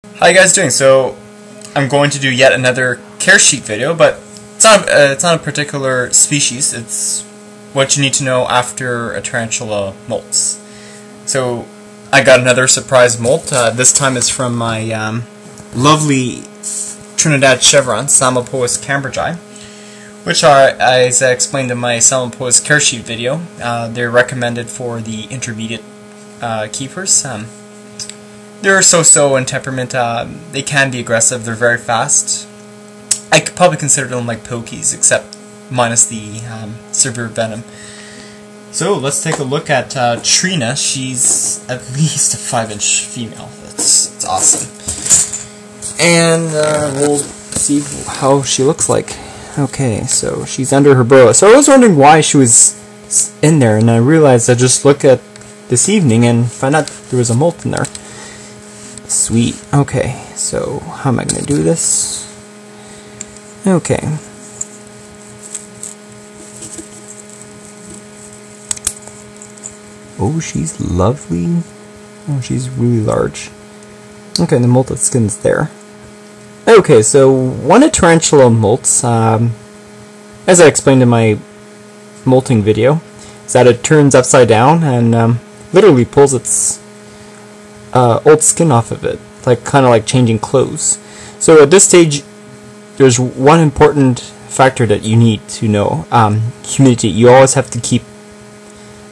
How you guys doing? So I'm going to do yet another care sheet video, but it's not a particular species. It's what you need to know after a tarantula molts. So I got another surprise molt. This time it's from my lovely Trinidad Chevron, Psalmopoeus Cambridgei, which are, as I explained in my Psalmopoeus care sheet video, they're recommended for the intermediate keepers. They're so-so in temperament. They can be aggressive. They're very fast. I could probably consider them like pokies, except minus the severe venom. So let's take a look at Trina. She's at least a 5-inch female. It's awesome. And we'll see how she looks like. Okay, so she's under her burrow. So I was wondering why she was in there, and I realized I just looked at this evening and found out there was a molt in there. Sweet. Okay, so how am I going to do this? Okay. Oh, she's lovely. Oh, she's really large. Okay, the molted skin's there. Okay, so when a tarantula molts, as I explained in my molting video, is that it turns upside down and literally pulls its old skin off of it, kind of like changing clothes. So at this stage, there's one important factor that you need to know: humidity. You always have to keep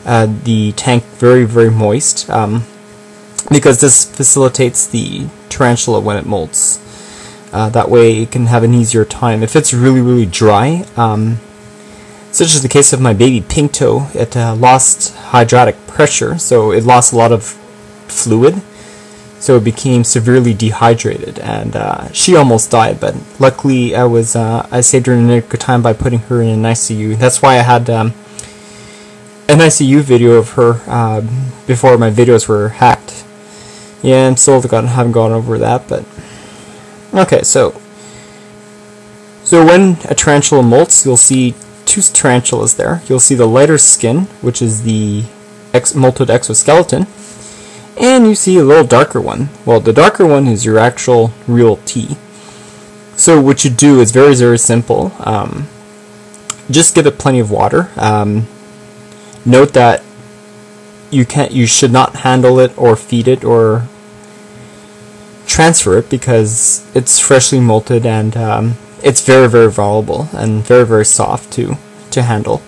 the tank very, very moist, because this facilitates the tarantula when it molts. That way it can have an easier time. If it's really, really dry, such as the case of my baby pink toe, it lost hydraulic pressure, so it lost a lot of fluid, so it became severely dehydrated, and she almost died, but luckily I saved her in a nick of time by putting her in an ICU. That's why I had an ICU video of her before my videos were hacked. Yeah, I'm still haven't gone over that, but okay. So when a tarantula molts, you'll see two tarantulas there. You'll see the lighter skin, which is the molted exoskeleton, and you see a little darker one. Well, the darker one is your actual real T. So what you do is very, very simple. Just give it plenty of water. Note that you should not handle it or feed it or transfer it, because it's freshly molted and it's very, very volatile and very, very soft to handle.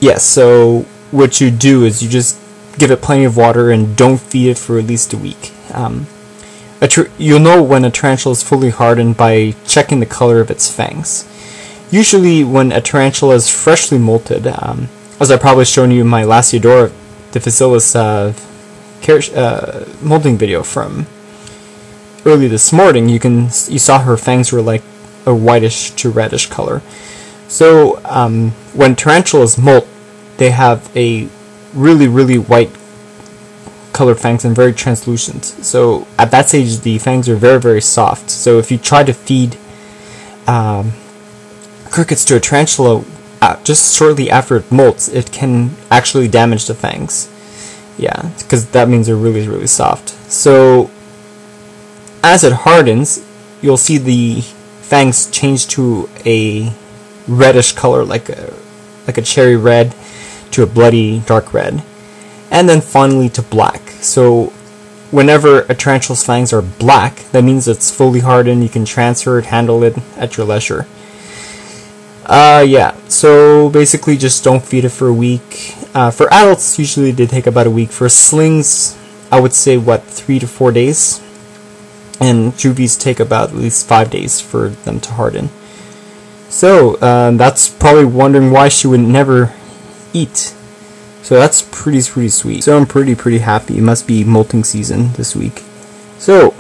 Yes, so what you do is you just give it plenty of water and don't feed it for at least a week. You'll know when a tarantula is fully hardened by checking the color of its fangs. Usually when a tarantula is freshly molted, as I probably shown you in my Lasiodora difficilis molting video from early this morning, you saw her fangs were like a whitish to reddish color. So when tarantulas molt, they have a really, really white colored fangs and very translucent. So at that stage, the fangs are very, very soft. So if you try to feed crickets to a tarantula just shortly after it molts, it can actually damage the fangs. Yeah, because that means they're really, really soft. So as it hardens, you'll see the fangs change to a reddish color, like a cherry red to a bloody dark red, and then finally to black. So whenever a tarantula's fangs are black, that means it's fully hardened. You can transfer it, handle it at your leisure. Yeah, so basically just don't feed it for a week. For adults, usually they take about a week. For slings, I would say 3 to 4 days, and juvies take about at least 5 days for them to harden. So that's probably wondering why she would never eat. So that's pretty sweet. So I'm pretty happy. It must be molting season this week. So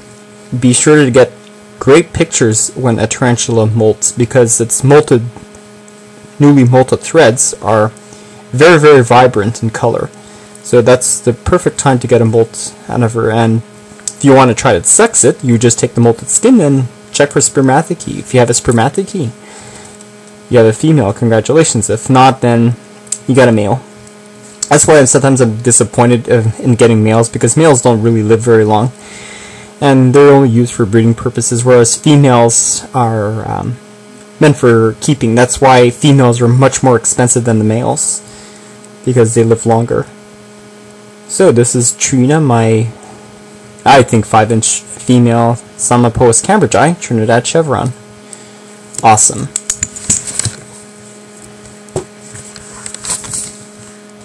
be sure to get great pictures when a tarantula molts, because its newly molted threads are very, very vibrant in color. So that's the perfect time to get a molt out of her. And if you want to try to sex it, you just take the molted skin and check for spermatochy. If you have a spermatochy, you have a female. Congratulations. If not, then you got a male. That's why sometimes I'm disappointed in getting males, because males don't really live very long, and they're only used for breeding purposes, whereas females are meant for keeping. That's why females are much more expensive than the males, because they live longer. So this is Trina, my, I think, 5-inch female Psalmopoeus Cambridgei, Trinidad Chevron. Awesome.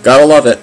Gotta love it.